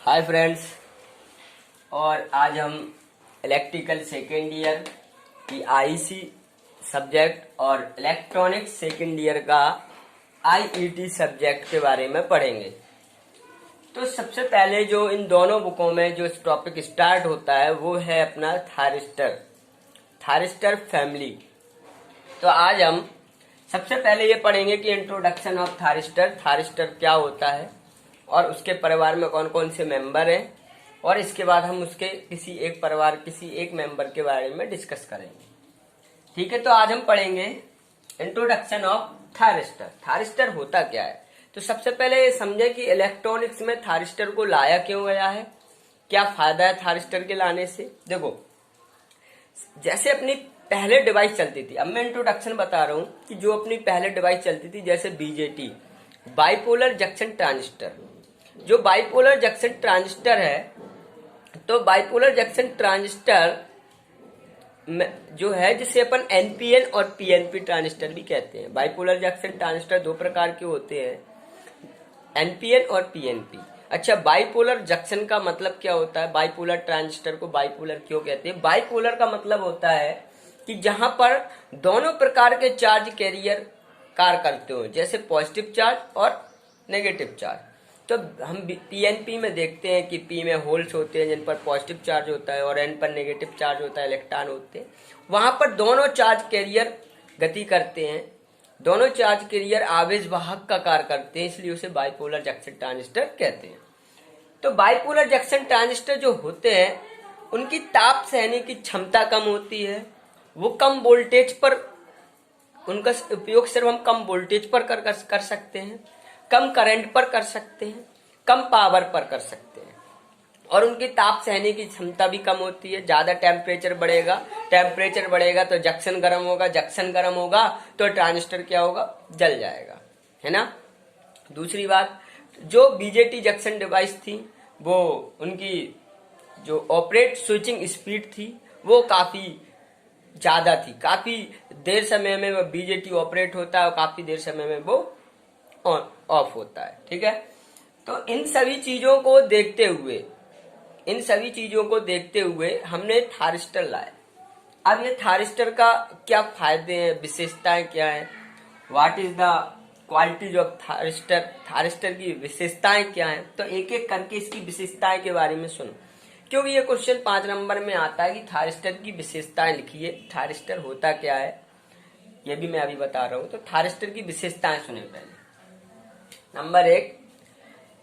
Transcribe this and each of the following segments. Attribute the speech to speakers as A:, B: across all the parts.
A: Hi friends. और आज हम इलेक्ट्रिकल सेकेंड ईयर की आईसी सब्जेक्ट और इलेक्ट्रॉनिक्स सेकेंड ईयर का आईईटी सब्जेक्ट के बारे में पढ़ेंगे। तो सबसे पहले जो इन दोनों बुकों में जो टॉपिक स्टार्ट होता है वो है अपना थारिस्टर फैमिली। तो आज हम सबसे पहले ये पढ़ेंगे कि इंट्रोडक्शन ऑफ थारिस्टर क्या होता है और उसके परिवार में कौन कौन से मेंबर हैं, और इसके बाद हम उसके किसी एक मेंबर के बारे में डिस्कस करेंगे। ठीक है, तो आज हम पढ़ेंगे इंट्रोडक्शन ऑफ थारिस्टर होता क्या है। तो सबसे पहले ये समझे कि इलेक्ट्रॉनिक्स में थारिस्टर को लाया क्यों गया है, क्या फायदा है थारिस्टर के लाने से। देखो, जैसे अपनी पहले डिवाइस चलती थी, अब मैं इंट्रोडक्शन बता रहा हूं कि जो अपनी पहले डिवाइस चलती थी जैसे बीजेटी, बाइपोलर जंक्शन ट्रांजिस्टर। जो बाइपोलर जंक्शन ट्रांजिस्टर है, तो बाइपोलर जंक्शन ट्रांजिस्टर जो है जिसे अपन एनपीएन और पीएनपी ट्रांजिस्टर भी कहते हैं। बाइपोलर जंक्शन ट्रांजिस्टर दो प्रकार के होते हैं, एनपीएन और पीएनपी। अच्छा, बाइपोलर जंक्शन का मतलब क्या होता है, बाइपोलर ट्रांजिस्टर को बाइपोलर क्यों कहते हैं। बाइपोलर का मतलब होता है कि जहां पर दोनों प्रकार के चार्ज कैरियर कार्य करते हो, जैसे पॉजिटिव चार्ज और नेगेटिव चार्ज। तो हम पीएनपी में देखते हैं कि पी में होल्स होते हैं जिन पर पॉजिटिव चार्ज होता है और एन पर नेगेटिव चार्ज होता है, इलेक्ट्रॉन होते हैं। वहां पर दोनों चार्ज कैरियर गति करते हैं, दोनों चार्ज कैरियर आवेश वाहक का कार्य करते हैं, इसलिए उसे बाइपोलर जंक्शन ट्रांजिस्टर कहते हैं। तो बाइपोलर जंक्शन ट्रांजिस्टर जो होते हैं उनकी ताप सहने की क्षमता कम होती है, वो कम वोल्टेज पर, उनका उपयोग सिर्फ हम कम वोल्टेज पर कर सकते हैं, कम करंट पर कर सकते हैं, कम पावर पर कर सकते हैं, और उनकी ताप सहने की क्षमता भी कम होती है। ज्यादा टेम्परेचर बढ़ेगा तो जंक्शन गर्म होगा तो ट्रांजिस्टर क्या होगा, जल जाएगा, है ना। दूसरी बात, जो बीजेटी जंक्शन डिवाइस थी वो उनकी जो ऑपरेट स्विचिंग स्पीड थी वो काफी ज्यादा थी, काफी देर समय में वो बीजेटी ऑपरेट होता है और काफी देर समय में वो ऑफ होता है। ठीक है, तो इन सभी चीजों को देखते हुए हमने थारिस्टर लाया। अब ये थारिस्टर का क्या फायदे हैं, विशेषताएं क्या है, what is the qualities of thyristor की विशेषताएं क्या है। तो एक एक करके इसकी विशेषताएं के बारे में सुनो, क्योंकि ये क्वेश्चन 5 नंबर में आता है कि थारिस्टर की विशेषताएं लिखिए, थारिस्टर होता क्या है, ये भी मैं अभी बता रहा हूं। तो थारिस्टर की विशेषताएं सुने पहले। नंबर 1,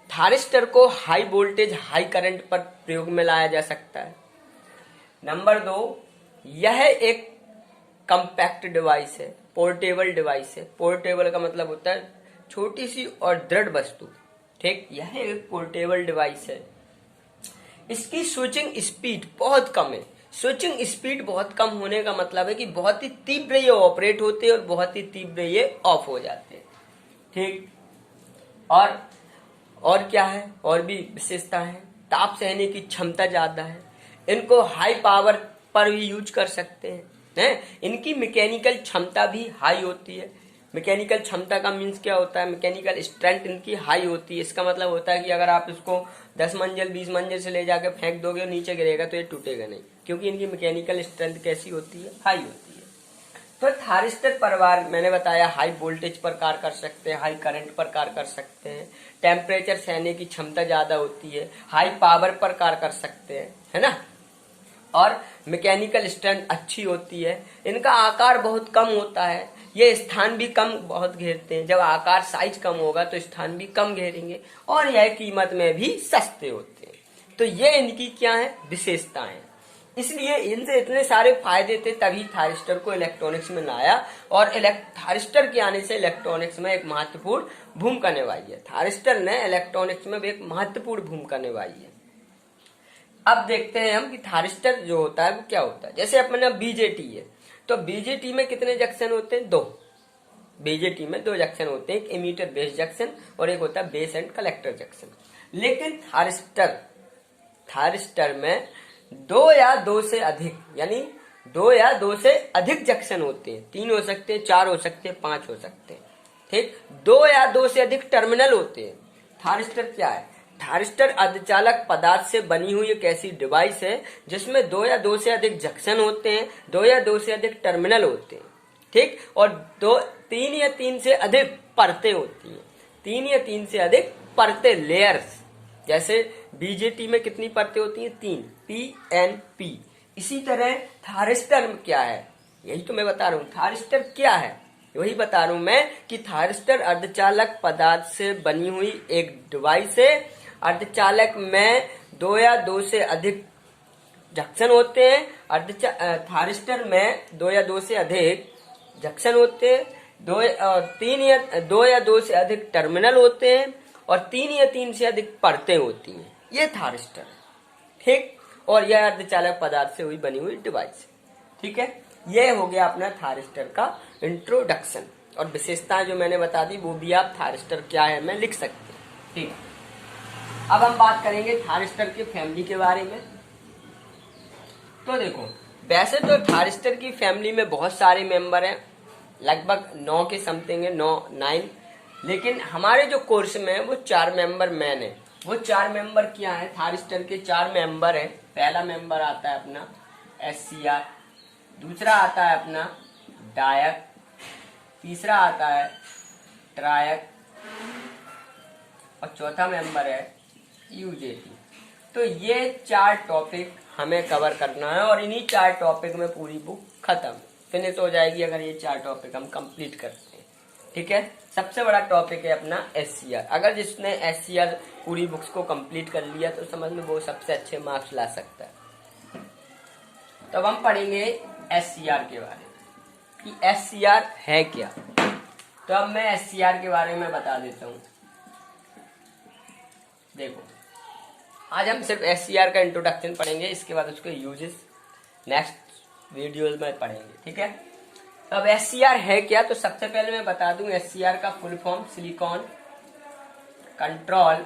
A: थारिस्टर को हाई वोल्टेज हाई करंट पर प्रयोग में लाया जा सकता है। नंबर 2, यह एक कम्पैक्ट डिवाइस है, पोर्टेबल डिवाइस है। पोर्टेबल का मतलब होता है छोटी सी और दृढ़ वस्तु। ठीक, यह एक पोर्टेबल डिवाइस है। इसकी स्विचिंग स्पीड बहुत कम है। स्विचिंग स्पीड बहुत कम होने का मतलब है कि बहुत ही तीव्र ये ऑपरेट होते हैं और बहुत ही तीव्र ये ऑफ हो जाते हैं। ठीक, और क्या है, और भी विशेषता है, ताप सहने की क्षमता ज्यादा है, इनको हाई पावर पर भी यूज कर सकते हैं। इनकी मैकेनिकल क्षमता भी हाई होती है। मैकेनिकल क्षमता का मीन्स क्या होता है, मैकेनिकल स्ट्रेंथ इनकी हाई होती है। इसका मतलब होता है कि अगर आप इसको 10 मंजिल 20 मंजिल से ले जाकर फेंक दोगे और नीचे गिरेगा तो ये टूटेगा नहीं, क्योंकि इनकी मैकेनिकल स्ट्रेंथ कैसी होती है, हाई होती है। तो थारिस्टर परिवार मैंने बताया हाई वोल्टेज पर कार्य कर सकते हैं, हाई करंट पर कार्य कर सकते हैं, टेम्परेचर सहने की क्षमता ज्यादा होती है, हाई पावर पर कार्य कर सकते हैं, है ना, और मैकेनिकल स्ट्रेंथ अच्छी होती है। इनका आकार बहुत कम होता है, ये स्थान भी कम बहुत घेरते हैं। जब आकार साइज कम होगा तो स्थान भी कम घेरेंगे, और यह कीमत में भी सस्ते होते हैं। तो ये इनकी क्या है, विशेषताएं। इसलिए इनसे इतने सारे फायदे थे, तभी थारिस्टर को इलेक्ट्रॉनिक्स में लाया, और थारिस्टर के आने से इलेक्ट्रॉनिक्स में एक महत्वपूर्ण भूमिका निभाई है। थारिस्टर ने इलेक्ट्रॉनिक्स में भी एक महत्वपूर्ण भूमिका निभाई है। अब देखते हैं हम कि थारिस्टर जो होता है वो क्या होता है। जैसे अपना बीजेटी है, तो बीजेटी में कितने जंक्शन होते हैं, 2। बीजेटी में 2 जंक्शन होते हैं, एक इमीटर बेस जंक्शन और एक होता है बेस एंड कलेक्टर जंक्शन। लेकिन थारिस्टर में 2 या 2 से अधिक, यानी 2 या 2 से अधिक जंक्शन होते हैं। 3 हो सकते हैं, 4 हो सकते हैं, 5 हो सकते हैं। ठीक, 2 या 2 से अधिक टर्मिनल होते हैं। थारिस्टर क्या है, थारिस्टर अर्धचालक पदार्थ से बनी हुई एक ऐसी डिवाइस है जिसमें दो या दो से अधिक जंक्शन होते हैं, दो या दो से अधिक टर्मिनल होते हैं, ठीक, और तीन या तीन से अधिक परतें होती हैं, तीन या तीन से अधिक परतें, लेयर्स। जैसे बीजेटी में कितनी परतें होती हैं? 3, PNP। इसी तरह थारिस्टर क्या है, यही तो मैं बता रहा हूँ। थारिस्टर क्या है वही बता रहा हूं मैं कि थारिस्टर अर्धचालक पदार्थ से बनी हुई एक डिवाइस है। अर्धचालक में दो या दो से अधिक जंक्शन होते हैं। थारिस्टर में दो या दो से अधिक जंक्शन होते हैं, दो या दो से अधिक टर्मिनल होते हैं, और तीन या तीन से अधिक परतें होती हैं। ये थारिस्टर, ठीक, और यह अर्धचालक पदार्थ से हुई बनी हुई डिवाइस, ठीक है। ये हो गया अपना थारिस्टर का इंट्रोडक्शन, और विशेषताएं जो मैंने बता दी वो भी आप थारिस्टर क्या है मैं लिख सकते हैं, ठीक है। अब हम बात करेंगे थारिस्टर की फैमिली के बारे में। तो देखो, वैसे तो थारिस्टर की फैमिली में बहुत सारे मेंबर हैं, लगभग 9 के समथिंग है, 9 लेकिन हमारे जो कोर्स में है वो 4 मेंबर मेन है। वो 4 मेंबर क्या है? थारिस्टर के 4 मेंबर है। पहला मेंबर आता है अपना SCR, दूसरा आता है अपना डायक, तीसरा आता है ट्रायक, और चौथा मेंबर है UJT। तो ये 4 टॉपिक हमें कवर करना है, और इन्हीं 4 टॉपिक में पूरी बुक खत्म फिनिश हो जाएगी अगर ये 4 टॉपिक हम कंप्लीट करते हैं, ठीक है। सबसे बड़ा टॉपिक है अपना SCR। अगर जिसने SCR पूरी बुक्स को कंप्लीट कर लिया तो समझ में वो सबसे अच्छे मार्क्स ला सकता है। तो अब हम पढ़ेंगे SCR के बारे में कि SCR है क्या। तो अब मैं SCR के बारे में बता देता हूं। देखो, आज हम सिर्फ SCR का इंट्रोडक्शन पढ़ेंगे, इसके बाद उसके यूजेस नेक्स्ट वीडियोस में पढ़ेंगे, ठीक है। तो अब SCR है क्या, तो सबसे पहले मैं बता दूं SCR का full form silicon control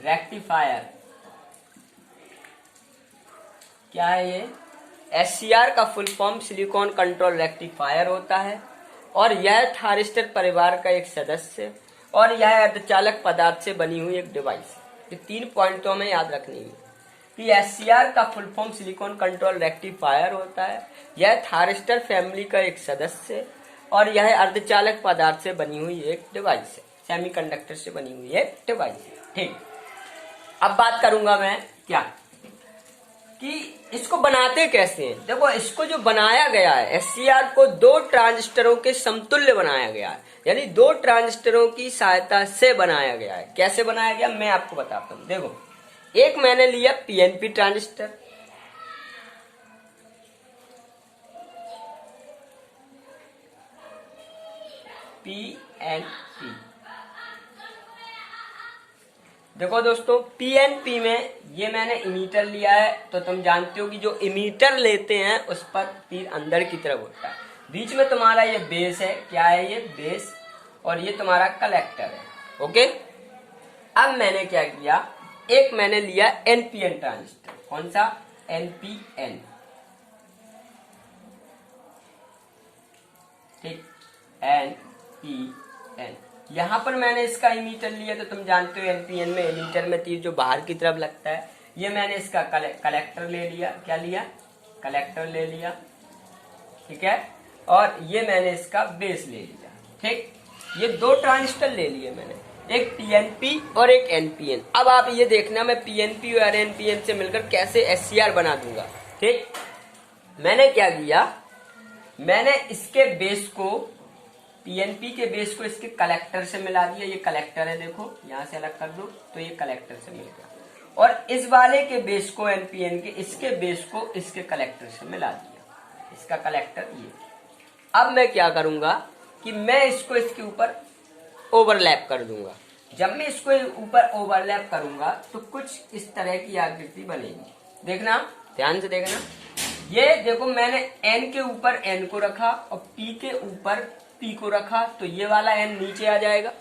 A: rectifier. क्या है ये? SCR का full form silicon control rectifier होता है, और यह थारिस्टर परिवार का एक सदस्य है, और यह अर्धचालक पदार्थ से बनी हुई एक डिवाइस है। ये 3 पॉइंट तो हमें याद रखनी है कि SCR का full form silicon control rectifier होता है, यह थारिस्टर फैमिली का एक सदस्य है, और यह अर्धचालक पदार्थ से बनी हुई एक डिवाइस है, सेमीकंडक्टर से बनी हुई एक डिवाइस है, ठीक। अब बात करूंगा मैं क्या कि इसको बनाते कैसे हैं। देखो, इसको जो बनाया गया है SCR को 2 ट्रांजिस्टरों के समतुल्य बनाया गया है, यानी 2 ट्रांजिस्टरों की सहायता से बनाया गया है। कैसे बनाया गया मैं आपको बताता हूं। देखो, एक मैंने लिया PNP ट्रांजिस्टर, PNP। देखो दोस्तों, PNP में ये मैंने इमीटर लिया है, तो तुम जानते हो कि जो इमीटर लेते हैं उस पर तीर अंदर की तरफ होता है। बीच में तुम्हारा ये बेस है, क्या है ये? बेस, और ये तुम्हारा कलेक्टर है, ओके। अब मैंने क्या किया, एक मैंने लिया NPN ट्रांजिस्टर। कौन सा? NPN, ठीक, NPN। यहां पर मैंने इसका इमीटर लिया, तो तुम जानते हो NPN में इमीटर में तीर जो बाहर की तरफ लगता है। ये मैंने इसका कलेक्टर ले लिया। क्या लिया? कलेक्टर ले लिया, ठीक है। और ये मैंने इसका बेस ले लिया, ठीक। ये 2 ट्रांजिस्टर ले लिए मैंने, एक PNP और एक NPN। अब आप ये देखना मैं PNP और NPN से मिलकर कैसे SCR बना दूंगा, ठीक। मैंने क्या किया, मैंने इसके बेस को, PNP के बेस को इसके कलेक्टर से मिला दिया। ये कलेक्टर है, देखो यहां से अलग कर दो तो ये कलेक्टर से मिल गया, और इस वाले के बेस को NPN के, इसके बेस को इसके कलेक्टर से मिला दिया, इसका कलेक्टर ये। अब मैं क्या करूंगा कि मैं इसको इसके ऊपर ओवरलैप कर दूंगा। जब मैं इसको ऊपर ओवरलैप करूंगा तो कुछ इस तरह की आकृति बनेगी। देखना, ध्यान से देखना। ये देखो, मैंने N के ऊपर N को रखा और P के ऊपर P को रखा, तो ये वाला N नीचे आ जाएगा,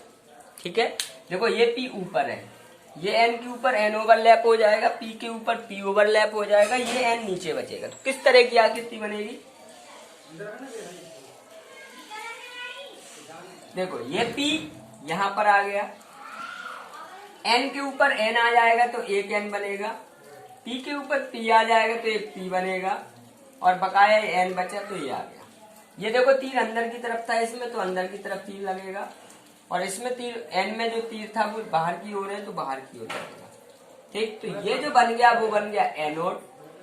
A: ठीक है। देखो, ये P ऊपर है, ये N के ऊपर N ओवरलैप हो जाएगा, P के ऊपर P ओवरलैप हो जाएगा, ये N नीचे बचेगा। तो किस तरह की आकृति बनेगी? देखो, ये P यहां पर आ गया, एन के ऊपर एन आ जाएगा तो एक एन बनेगा, पी के ऊपर पी आ जाएगा तो एक पी बनेगा, और बकाया एन बचा तो ये आ गया। ये देखो तीर अंदर की तरफ था इसमें, तो अंदर की तरफ तीर लगेगा, और इसमें तीर एन में जो तीर था वो बाहर की ओर है तो बाहर की ओर लगेगा। ठीक, तो ये जो बन गया वो बन गया एनोड,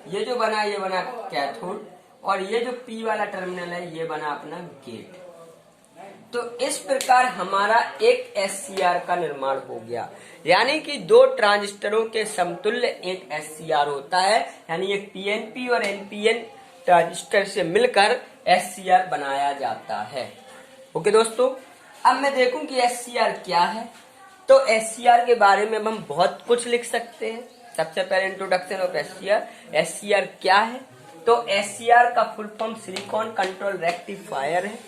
A: ये जो बना ये बना कैथोड, और ये जो पी वाला टर्मिनल है ये बना अपना गेट। तो इस प्रकार हमारा एक SCR का निर्माण हो गया, यानी कि दो ट्रांजिस्टरों के समतुल्य एक SCR होता है, यानी एक PNP और NPN ट्रांजिस्टर से मिलकर SCR बनाया जाता है। ओके दोस्तों, अब मैं देखूं कि SCR क्या है। तो SCR के बारे में हम बहुत कुछ लिख सकते हैं। सबसे पहले इंट्रोडक्शन ऑफ SCR। SCR क्या है? तो SCR का full form silicon control rectifier है,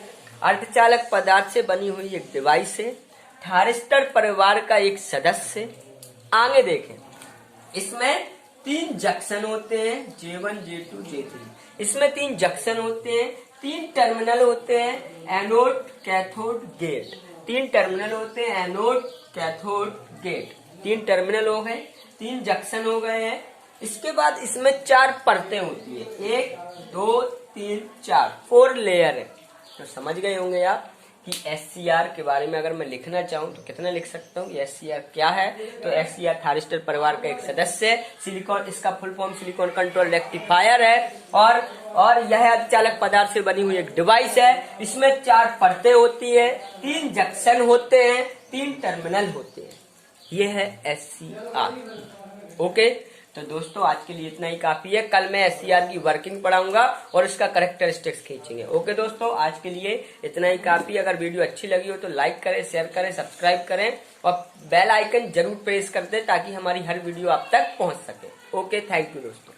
A: अर्धचालक पदार्थ से बनी हुई एक डिवाइस है, थारिस्टर परिवार का एक सदस्य है। आगे देखें, इसमें 3 जंक्शन होते हैं, J1, J2, J3। इसमें 3 जंक्शन होते हैं, 3 टर्मिनल होते हैं, एनोड, कैथोड, गेट। 3 टर्मिनल होते हैं, एनोड, कैथोड, गेट। 3 टर्मिनल हो गए, 3 जंक्शन हो गए हैं। इसके बाद इसमें 4 परतें होती है, 1, 2, 3, 4 लेयर है। तो समझ गए होंगे आप कि SCR के बारे में अगर मैं लिखना चाहूं तो कितना लिख सकता हूं। SCR क्या है? तो SCR थारिस्टर परिवार का एक सदस्य है, सिलिकॉन, इसका full form silicon control rectifier है, और यह अर्धचालक पदार्थ से बनी हुई एक डिवाइस है। इसमें 4 परतें होती है, 3 जंक्शन होते हैं, 3 टर्मिनल होते हैं। ये है SCR। ओके, तो दोस्तों आज के लिए इतना ही काफी है। कल मैं SCR की वर्किंग पढ़ाऊंगा और इसका कैरेक्टरिस्टिक्स खींचेंगे। ओके दोस्तों, आज के लिए इतना ही काफी। अगर वीडियो अच्छी लगी हो तो लाइक करें, शेयर करें, सब्सक्राइब करें और बेल आइकन जरूर प्रेस कर दें ताकि हमारी हर वीडियो आप तक पहुंच सके। ओके, थैंक यू दोस्तों।